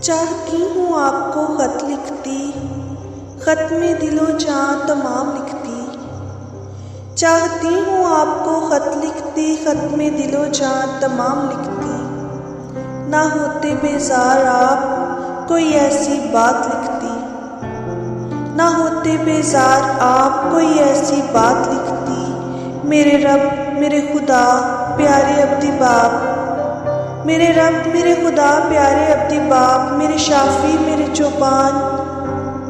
चाहती हूँ आपको ख़त लिखती, ख़त में दिलो जाँ तमाम लिखती। चाहती हूँ आपको ख़त लिखती, ख़त में दिलो जाँ तमाम लिखती। ना होते बेजार आप कोई ऐसी बात लिखती, ना होते बेजार आप कोई ऐसी बात लिखती। मेरे रब मेरे खुदा प्यारे अब्दी बाप, मेरे रब मेरे खुदा प्यारे अब्दी बाप, मेरे शाफी मेरे चौपान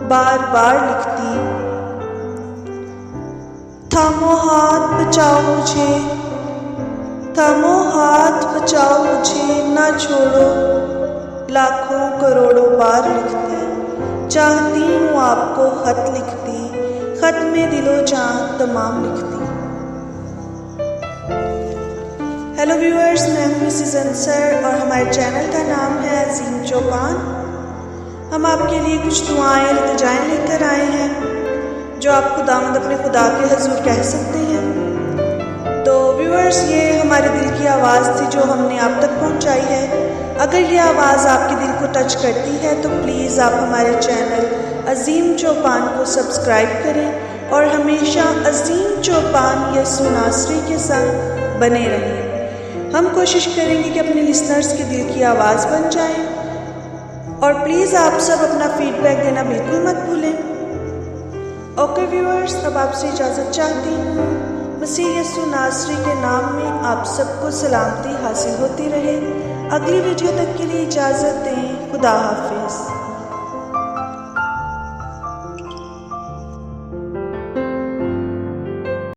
बार बार लिखती। थामो हाथ बचाओ मुझे, थामो हाथ बचाओ मुझे, ना छोड़ो लाखों करोड़ों बार लिखती। चाहती हूँ आपको ख़त लिखती, ख़त में दिलो जाँ तमाम लिखती। हेलो व्यूअर्स, मैं हूँ मिसेस अंसर और हमारे चैनल का नाम है अजीम चौपान। हम आपके लिए कुछ दुआएं इल्तिजाएं लेकर आए हैं जो आप खुदावंद अपने खुदा के हजूर कह सकते हैं। तो व्यूअर्स, ये हमारे दिल की आवाज़ थी जो हमने आप तक पहुंचाई है। अगर ये आवाज़ आपके दिल को टच करती है तो प्लीज़ आप हमारे चैनल अजीम चौपान को सब्सक्राइब करें और हमेशा अजीम चौपान यसु नासरी के संग बने रहें। हम कोशिश करेंगे कि अपने लिसनर्स के दिल की आवाज़ बन जाएं। और प्लीज़ आप सब अपना फीडबैक देना बिल्कुल मत भूलें। ओके व्यूअर्स, अब आपसे इजाज़त चाहती हूँ। मसीह यसु नासरी के नाम में आप सबको सलामती हासिल होती रहे। अगली वीडियो तक के लिए इजाज़त दें। खुदा हाफिज़।